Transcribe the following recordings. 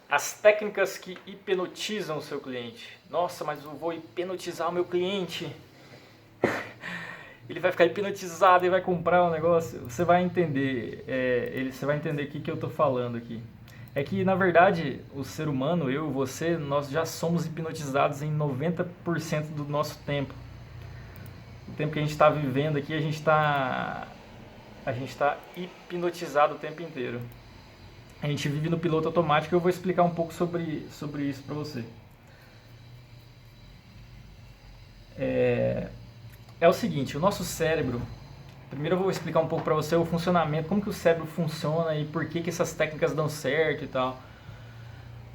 As técnicas que hipnotizam o seu cliente. Nossa, mas eu vou hipnotizar o meu cliente. Ele vai ficar hipnotizado e vai comprar um negócio. Você vai entender, você vai entender o que eu estou falando aqui. É que, na verdade, o ser humano, eu e você, nós já somos hipnotizados em 90% do nosso tempo. O tempo que a gente está vivendo aqui, a gente tá hipnotizado o tempo inteiro. A gente vive no piloto automático e eu vou explicar um pouco sobre isso para você. É o seguinte, o nosso cérebro, primeiro eu vou explicar um pouco para você o funcionamento, como que o cérebro funciona e por que essas técnicas dão certo e tal.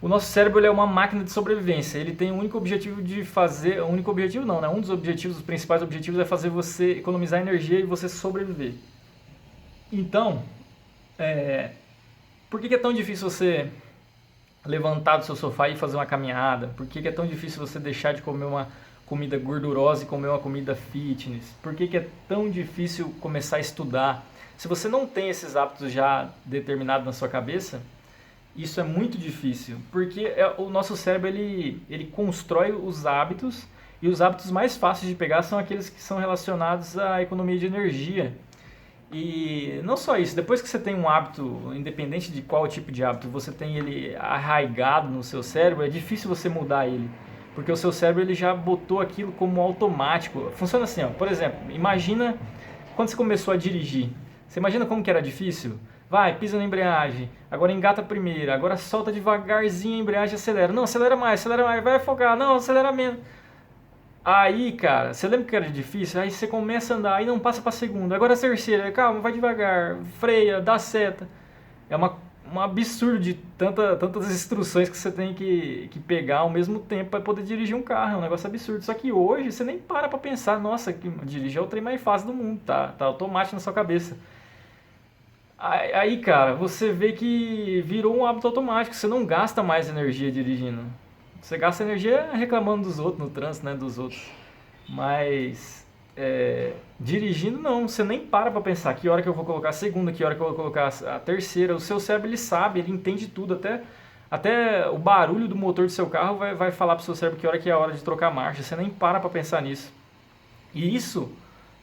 O nosso cérebro ele é uma máquina de sobrevivência, ele tem o único objetivo de fazer, o único objetivo não, né? Um dos objetivos, os principais objetivos é fazer você economizar energia e você sobreviver. Então, por que é tão difícil você levantar do seu sofá e fazer uma caminhada? Por que é tão difícil você deixar de comer uma comida gordurosa e comer uma comida fitness? Por que é tão difícil começar a estudar? Se você não tem esses hábitos já determinados na sua cabeça, isso é muito difícil, porque o nosso cérebro ele constrói os hábitos, e os hábitos mais fáceis de pegar são aqueles que são relacionados à economia de energia. E não só isso, depois que você tem um hábito, independente de qual tipo de hábito, você tem ele arraigado no seu cérebro, é difícil você mudar ele. Porque o seu cérebro ele já botou aquilo como automático. Funciona assim, ó. Por exemplo, imagina quando você começou a dirigir. Você imagina como que era difícil? Vai, pisa na embreagem, agora engata a primeira, agora solta devagarzinho a embreagem e acelera. Não, acelera mais, vai afogar, não, acelera menos. Aí, cara, você lembra que era difícil? Aí você começa a andar, aí não passa pra segunda. Agora a terceira, calma, vai devagar, freia, dá seta. É um absurdo de tantas instruções que você tem que pegar ao mesmo tempo para poder dirigir um carro. É um negócio absurdo. Só que hoje você nem para pra pensar, nossa, que dirigir é o trem mais fácil do mundo, tá automático na sua cabeça. Aí, cara, você vê que virou um hábito automático, você não gasta mais energia dirigindo. Você gasta energia reclamando dos outros, no trânsito, né, dos outros. Mas dirigindo não, você nem para pra pensar que hora que eu vou colocar a segunda, que hora que eu vou colocar a terceira. O seu cérebro ele sabe, ele entende tudo, até o barulho do motor do seu carro vai falar pro seu cérebro que hora que é a hora de trocar a marcha. Você nem para pra pensar nisso.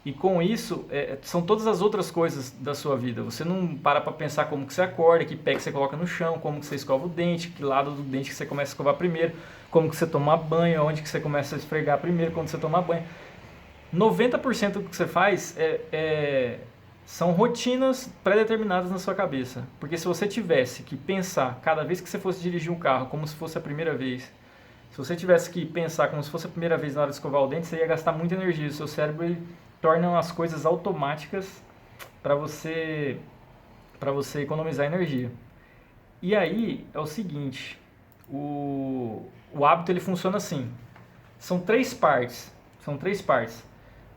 E com isso, são todas as outras coisas da sua vida. Você não para pra pensar como que você acorda, que pé que você coloca no chão, como que você escova o dente, que lado do dente que você começa a escovar primeiro, como que você toma banho, onde que você começa a esfregar primeiro quando você toma banho. 90% do que você faz são rotinas pré-determinadas na sua cabeça. Porque se você tivesse que pensar cada vez que você fosse dirigir um carro como se fosse a primeira vez, se você tivesse que pensar como se fosse a primeira vez na hora de escovar o dente, você ia gastar muita energia. O seu cérebro ele torna as coisas automáticas para você economizar energia. E aí é o seguinte, o hábito ele funciona assim. São três partes.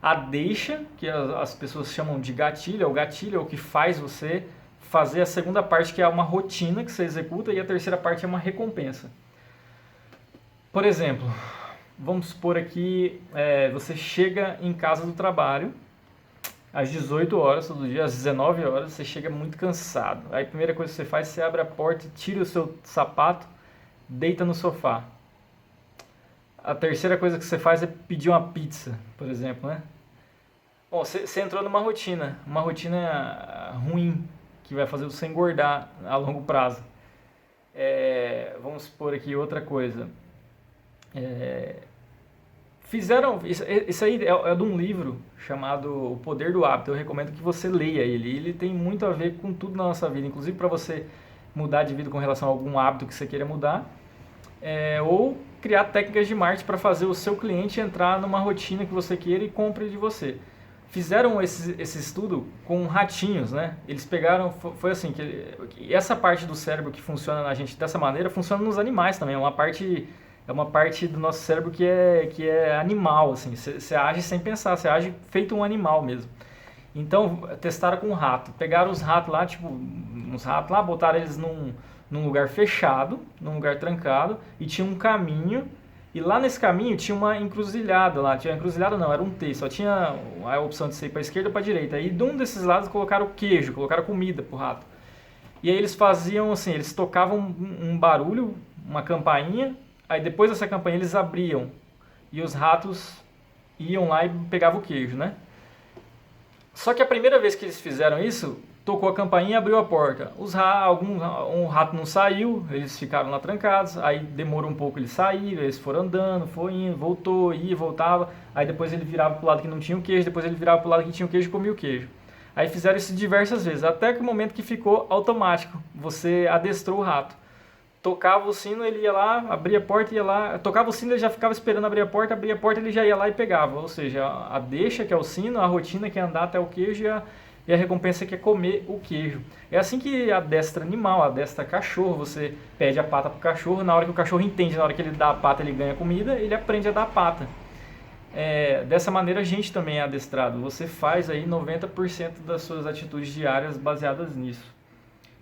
A deixa, que as pessoas chamam de gatilho, o gatilho é o que faz você fazer a segunda parte, que é uma rotina que você executa, e a terceira parte é uma recompensa. Por exemplo, vamos supor aqui, você chega em casa do trabalho às 18 horas todo dia, às 19 horas, você chega muito cansado. Aí a primeira coisa que você faz, você abre a porta, tira o seu sapato, deita no sofá. A terceira coisa que você faz é pedir uma pizza, por exemplo, né? Bom, você entrou numa rotina ruim, que vai fazer você engordar a longo prazo. Vamos supor aqui outra coisa. Isso aí é de um livro chamado O Poder do Hábito. Eu recomendo que você leia ele. Ele tem muito a ver com tudo na nossa vida, inclusive para você mudar de vida com relação a algum hábito que você queira mudar, ou criar técnicas de marketing para fazer o seu cliente entrar numa rotina que você queira e compre de você. Fizeram esse estudo com ratinhos, né? Eles pegaram, foi assim, que essa parte do cérebro que funciona na gente dessa maneira, funciona nos animais também. É uma parte do nosso cérebro que é animal, assim. Você age sem pensar, você age feito um animal mesmo. Então, testaram com um rato. Pegaram os ratos lá, botaram eles num lugar fechado, num lugar trancado, e tinha um caminho, e lá nesse caminho tinha uma encruzilhada lá. Tinha encruzilhada não, era um T, só tinha a opção de ser para a esquerda ou para a direita. E de um desses lados colocaram queijo, colocaram comida pro rato. E aí eles faziam assim, eles tocavam um barulho, uma campainha, aí depois dessa campainha eles abriam e os ratos iam lá e pegavam o queijo, né? Só que a primeira vez que eles fizeram isso, tocou a campainha e abriu a porta. Um rato não saiu, eles ficaram lá trancados, aí demorou um pouco, eles saíram, eles foram andando, foi indo, voltou, ia, voltava, aí depois ele virava pro lado que não tinha o queijo, depois ele virava pro lado que tinha o queijo e comia o queijo. Aí fizeram isso diversas vezes, até que o momento que ficou automático, você adestrou o rato. Tocava o sino, ele ia lá, abria a porta, ia lá. Tocava o sino, ele já ficava esperando abrir a porta ele já ia lá e pegava. Ou seja, a deixa, que é o sino, a rotina, que é andar até o queijo, e a recompensa, que é comer o queijo. É assim que adestra animal, adestra cachorro. Você pede a pata pro cachorro, na hora que o cachorro entende, na hora que ele dá a pata, ele ganha comida, ele aprende a dar a pata. Dessa maneira a gente também é adestrado. Você faz aí 90% das suas atitudes diárias baseadas nisso.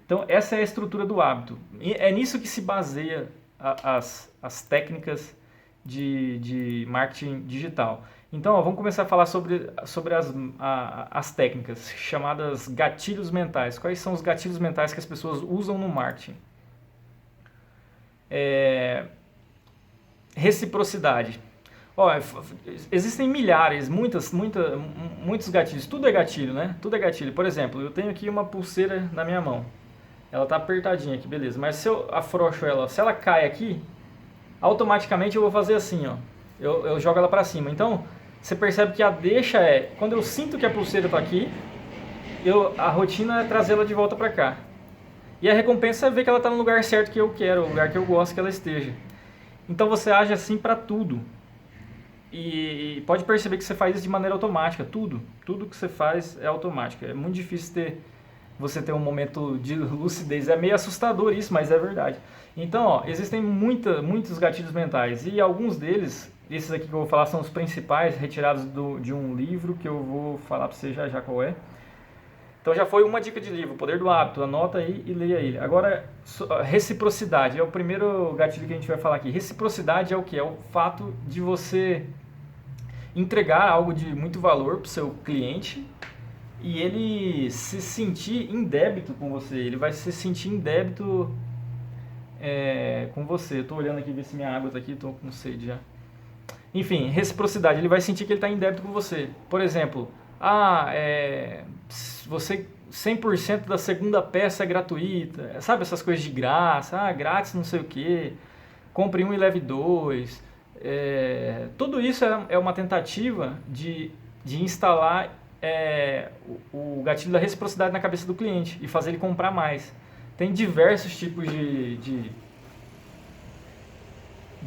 Então, essa é a estrutura do hábito. E é nisso que se baseia as técnicas de marketing digital. Então, vamos começar a falar sobre as técnicas chamadas gatilhos mentais. Quais são os gatilhos mentais que as pessoas usam no marketing? Reciprocidade. Existem milhares, muitos gatilhos. Tudo é gatilho, né? Tudo é gatilho. Por exemplo, eu tenho aqui uma pulseira na minha mão. Ela tá apertadinha aqui, beleza. Mas se eu afrouxo ela, se ela cai aqui, automaticamente eu vou fazer assim, ó. Eu jogo ela para cima. Então, você percebe que a deixa quando eu sinto que a pulseira tá aqui, a rotina é trazê-la de volta para cá. E a recompensa é ver que ela tá no lugar certo que eu quero, o lugar que eu gosto que ela esteja. Então você age assim para tudo. E pode perceber que você faz isso de maneira automática. Tudo que você faz é automático. É muito difícil você ter um momento de lucidez. É meio assustador isso, mas é verdade. Então, existem muitos gatilhos mentais. E alguns deles, esses aqui que eu vou falar, são os principais, retirados de um livro que eu vou falar para você já qual é. Então já foi uma dica de livro, O Poder do Hábito. Anota aí e leia ele. Agora, reciprocidade é o primeiro gatilho que a gente vai falar aqui. Reciprocidade é o que? É o fato de você entregar algo de muito valor para o seu cliente e ele se sentir em débito com você. Ele vai se sentir em débito com você. Eu estou olhando aqui, ver se minha água está aqui, estou com sede já. Enfim, reciprocidade. Ele vai sentir que ele está em débito com você. Por exemplo, você 100% da segunda peça é gratuita. Sabe essas coisas de graça? Grátis não sei o que. Compre um e leve dois. Tudo isso é uma tentativa de instalar o gatilho da reciprocidade na cabeça do cliente e fazer ele comprar mais. Tem diversos tipos de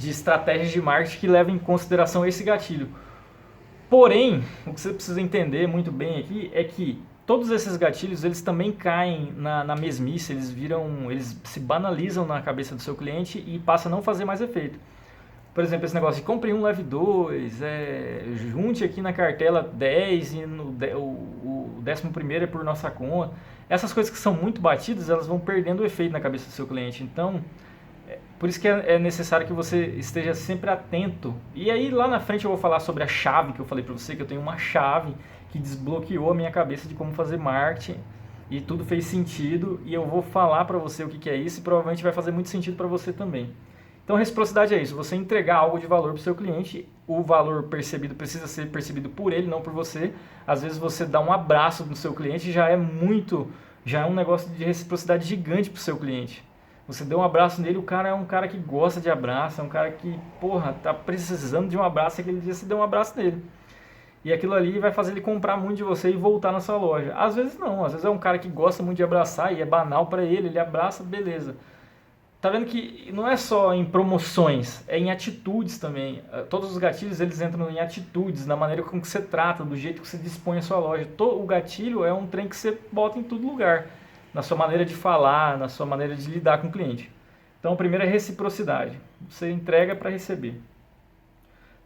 estratégias de marketing que levam em consideração esse gatilho. Porém, o que você precisa entender muito bem aqui é que todos esses gatilhos, eles também caem na mesmice, eles se banalizam na cabeça do seu cliente e passam a não fazer mais efeito. Por exemplo, esse negócio de compre um, leve dois, junte aqui na cartela 10 e o 11º é por nossa conta. Essas coisas que são muito batidas, elas vão perdendo o efeito na cabeça do seu cliente. Então, por isso que é necessário que você esteja sempre atento. E aí lá na frente eu vou falar sobre a chave que eu falei para você, que eu tenho uma chave que desbloqueou a minha cabeça de como fazer marketing e tudo fez sentido. E eu vou falar para você o que é isso e provavelmente vai fazer muito sentido para você também. Então, reciprocidade é isso, você entregar algo de valor para o seu cliente, o valor percebido precisa ser percebido por ele, não por você. Às vezes você dá um abraço no seu cliente já é um negócio de reciprocidade gigante para o seu cliente. Você deu um abraço nele, o cara é um cara que gosta de abraço, é um cara que, tá precisando de um abraço, aquele dia você deu um abraço nele. E aquilo ali vai fazer ele comprar muito de você e voltar na sua loja. Às vezes não, às vezes é um cara que gosta muito de abraçar e é banal para ele abraça, beleza. Tá vendo que não é só em promoções, é em atitudes também. Todos os gatilhos, eles entram em atitudes, na maneira com que você trata, do jeito que você dispõe a sua loja. O gatilho é um trem que você bota em todo lugar, na sua maneira de falar, na sua maneira de lidar com o cliente. Então, o primeiro é reciprocidade. Você entrega para receber.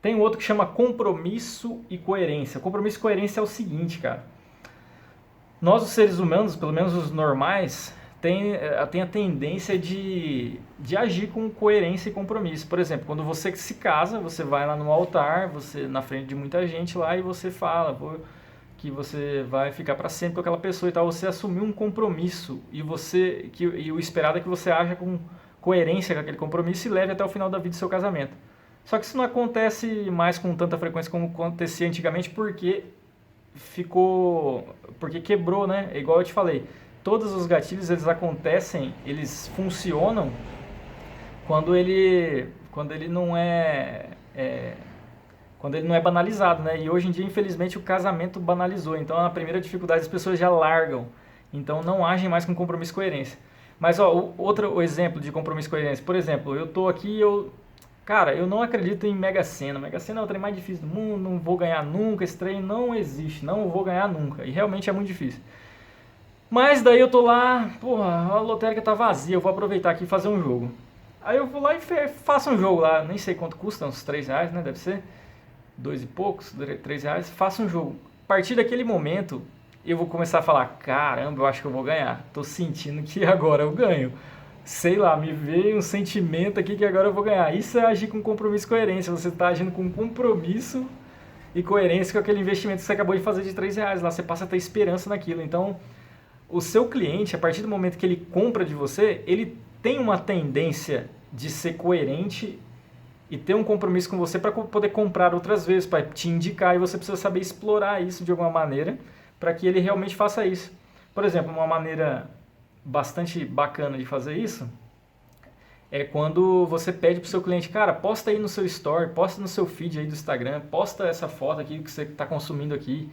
Tem um outro que chama compromisso e coerência. Compromisso e coerência é o seguinte, cara. Nós, os seres humanos, pelo menos os normais, tem a tendência de agir com coerência e compromisso. Por exemplo, quando você se casa, você vai lá no altar, você na frente de muita gente lá e você fala, que você vai ficar para sempre com aquela pessoa e tal. Você assumiu um compromisso e e o esperado é que você haja com coerência com aquele compromisso e leve até o final da vida do seu casamento. Só que isso não acontece mais com tanta frequência como acontecia antigamente porque quebrou, né? É igual eu te falei, todos os gatilhos eles acontecem, eles funcionam quando ele não quando ele não é banalizado, né? E hoje em dia, infelizmente, o casamento banalizou. Então, a primeira dificuldade as pessoas já largam. Então, não agem mais com compromisso e coerência. Mas, ó, outro exemplo de compromisso e coerência. Por exemplo, eu tô aqui, cara, eu não acredito em Mega Sena. Mega Sena é o trem mais difícil do mundo, não vou ganhar nunca, esse trem não existe, não vou ganhar nunca. E realmente é muito difícil. Mas daí eu tô lá, porra, a lotérica tá vazia, eu vou aproveitar aqui e fazer um jogo. Aí eu vou lá e faço um jogo lá, nem sei quanto custa, uns R$3, né, deve ser. 2 e poucos, R$3, faço um jogo. A partir daquele momento, eu vou começar a falar, caramba, eu acho que eu vou ganhar. Tô sentindo que agora eu ganho. Sei lá, me veio um sentimento aqui que agora eu vou ganhar. Isso é agir com compromisso e coerência. Você está agindo com compromisso e coerência com aquele investimento que você acabou de fazer de R$3. Lá você passa a ter esperança naquilo. Então, o seu cliente, a partir do momento que ele compra de você, ele tem uma tendência de ser coerente e ter um compromisso com você para poder comprar outras vezes, para te indicar, e você precisa saber explorar isso de alguma maneira para que ele realmente faça isso. Por exemplo, uma maneira bastante bacana de fazer isso é quando você pede para o seu cliente, cara, posta aí no seu story, posta no seu feed aí do Instagram, posta essa foto aqui que você está consumindo aqui.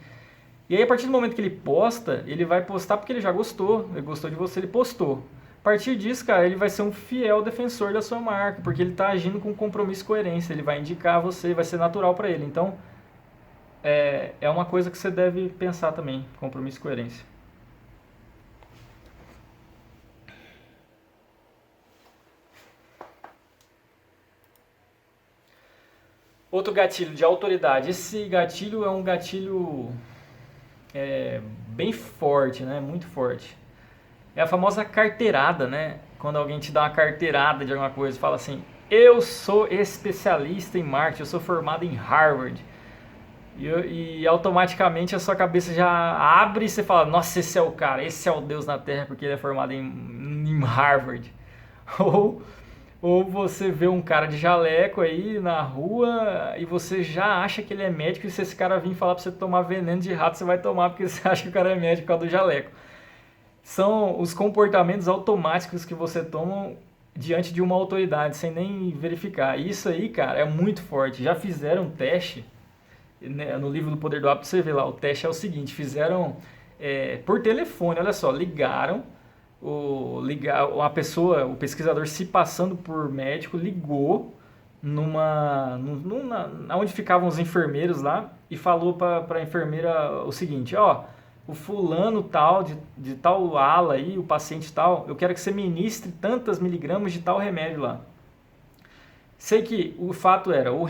E aí, a partir do momento que ele posta, ele vai postar porque ele já gostou, ele gostou de você, ele postou. A partir disso, cara, ele vai ser um fiel defensor da sua marca, porque ele está agindo com compromisso e coerência, ele vai indicar você, vai ser natural para ele. Então, é uma coisa que você deve pensar também, compromisso e coerência. Outro gatilho de autoridade. Esse gatilho é um gatilho bem forte, né? Muito forte. É a famosa carteirada, né? Quando alguém te dá uma carteirada de alguma coisa, fala assim, eu sou especialista em marketing, eu sou formado em Harvard. E automaticamente a sua cabeça já abre e você fala, nossa, esse é o cara, esse é o Deus na Terra porque ele é formado em Harvard. Ou você vê um cara de jaleco aí na rua e você já acha que ele é médico, e se esse cara vir falar pra você tomar veneno de rato, você vai tomar porque você acha que o cara é médico por causa do jaleco. São os comportamentos automáticos que você toma diante de uma autoridade, sem nem verificar. Isso aí, cara, é muito forte. Já fizeram um teste, né, no livro do Poder do Hábito, você vê lá, o teste é o seguinte, fizeram por telefone, olha só, ligaram, uma pessoa, o pesquisador se passando por médico, ligou onde ficavam os enfermeiros lá e falou para a enfermeira o seguinte, ó, o fulano tal, de tal ala aí, o paciente tal, eu quero que você ministre tantas miligramas de tal remédio lá. Sei que o fato era, o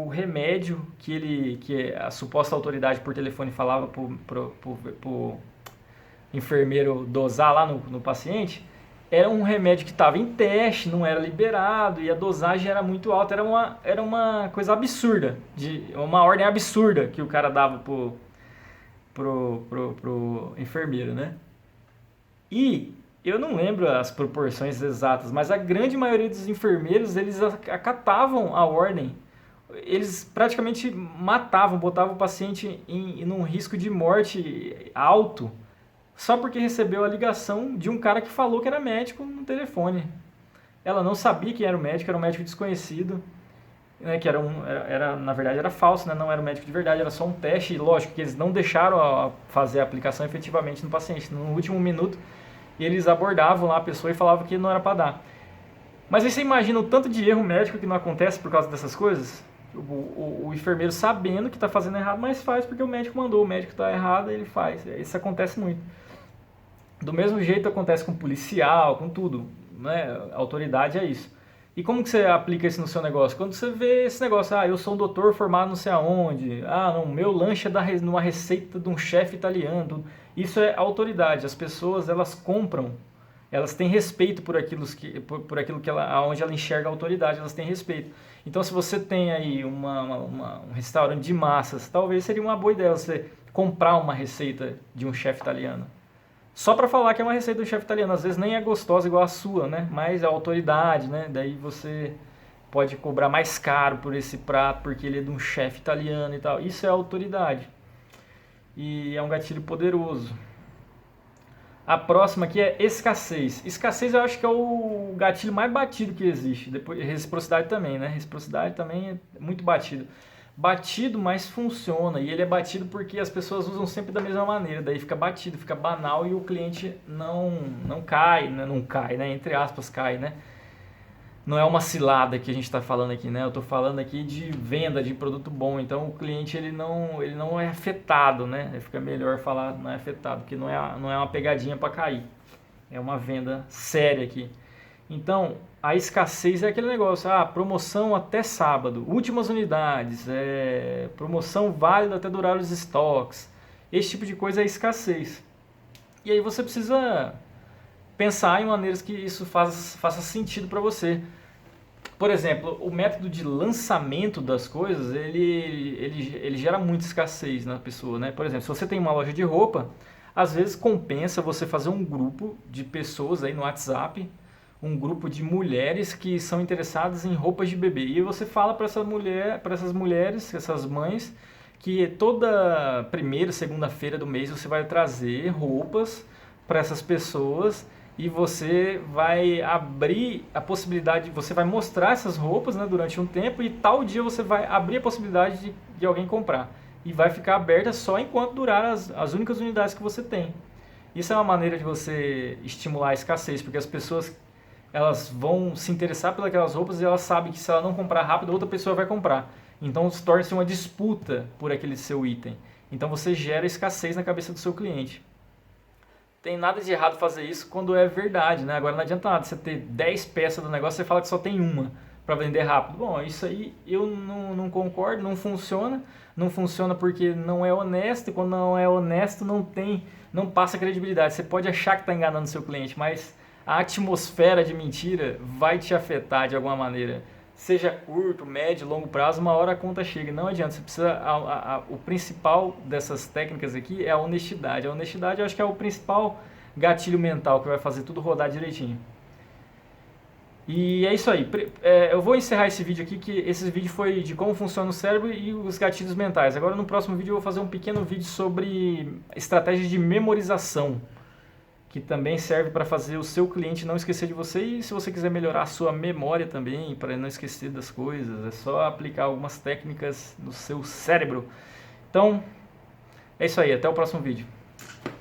remédio que a suposta autoridade por telefone falava pro enfermeiro dosar lá no paciente, era um remédio que estava em teste, não era liberado, e a dosagem era muito alta, era uma coisa absurda, uma ordem absurda que o cara dava pro enfermeiro, né? E eu não lembro as proporções exatas, mas a grande maioria dos enfermeiros, eles acatavam a ordem. Eles praticamente matavam, botavam o paciente num risco de morte alto, só porque recebeu a ligação de um cara que falou que era médico no telefone. Ela não sabia quem era o médico, era um médico desconhecido, né, que na verdade era falso, né, não era um médico de verdade, era só um teste, e lógico que eles não deixaram fazer a aplicação efetivamente no paciente. No último minuto, eles abordavam lá a pessoa e falavam que não era para dar. Mas aí você imagina o tanto de erro médico que não acontece por causa dessas coisas? O enfermeiro sabendo que está fazendo errado, mas faz porque o médico mandou, o médico está errado, ele faz. Isso acontece muito. Do mesmo jeito acontece com policial, com tudo, né? A autoridade é isso. E como que você aplica isso no seu negócio? Quando você vê esse negócio, eu sou um doutor formado não sei aonde, não, meu lanche é numa receita de um chefe italiano. Isso é autoridade. As pessoas, elas compram, elas têm respeito por aquilo que aonde ela enxerga a autoridade, elas têm respeito. Então, se você tem aí um restaurante de massas, talvez seria uma boa ideia você comprar uma receita de um chefe italiano. Só para falar que é uma receita do chefe italiano, às vezes nem é gostosa igual a sua, né? Mas é a autoridade, né? Daí você pode cobrar mais caro por esse prato porque ele é de um chefe italiano e tal. Isso é autoridade. E é um gatilho poderoso. A próxima aqui é escassez. Escassez eu acho que é o gatilho mais batido que existe. Depois, reciprocidade também, né? Reciprocidade também é muito batido. Batido, mas funciona. E ele é batido porque as pessoas usam sempre da mesma maneira. Daí fica batido, fica banal e o cliente não cai, né? Não cai, né? Entre aspas, cai, né? Não é uma cilada que a gente está falando aqui, né? Eu estou falando aqui de venda de produto bom. Então o cliente ele não é afetado, né? Fica melhor falar não é afetado, porque não é uma pegadinha para cair. É uma venda séria aqui. Então, a escassez é aquele negócio, promoção até sábado, últimas unidades, promoção válida até durar os estoques. Esse tipo de coisa é escassez. E aí você precisa pensar em maneiras que isso faça sentido para você. Por exemplo, o método de lançamento das coisas, ele gera muita escassez na pessoa, né? Por exemplo, se você tem uma loja de roupa, às vezes compensa você fazer um grupo de pessoas aí no WhatsApp, um grupo de mulheres que são interessadas em roupas de bebê. E você fala para essas mulheres, essas mães, que toda primeira, segunda-feira do mês você vai trazer roupas para essas pessoas e você vai abrir a possibilidade, você vai mostrar essas roupas, né, durante um tempo e tal dia você vai abrir a possibilidade de alguém comprar. E vai ficar aberta só enquanto durar as únicas unidades que você tem. Isso é uma maneira de você estimular a escassez, porque as pessoas elas vão se interessar pelas roupas e elas sabem que se ela não comprar rápido, outra pessoa vai comprar. Então torna-se uma disputa por aquele seu item. Então você gera escassez na cabeça do seu cliente. Tem nada de errado fazer isso quando é verdade, né? Agora não adianta nada você ter 10 peças do negócio e você fala que só tem uma para vender rápido. Bom, isso aí eu não concordo, não funciona. Não funciona porque não é honesto e quando não é honesto não passa credibilidade. Você pode achar que está enganando seu cliente, mas a atmosfera de mentira vai te afetar de alguma maneira. Seja curto, médio, longo prazo, uma hora a conta chega. Não adianta, você precisa. O principal dessas técnicas aqui é a honestidade. A honestidade eu acho que é o principal gatilho mental que vai fazer tudo rodar direitinho. E é isso aí. Eu vou encerrar esse vídeo aqui, que esse vídeo foi de como funciona o cérebro e os gatilhos mentais. Agora no próximo vídeo eu vou fazer um pequeno vídeo sobre estratégias de memorização, que também serve para fazer o seu cliente não esquecer de você. E se você quiser melhorar a sua memória também, para não esquecer das coisas, é só aplicar algumas técnicas no seu cérebro. Então, é isso aí, até o próximo vídeo.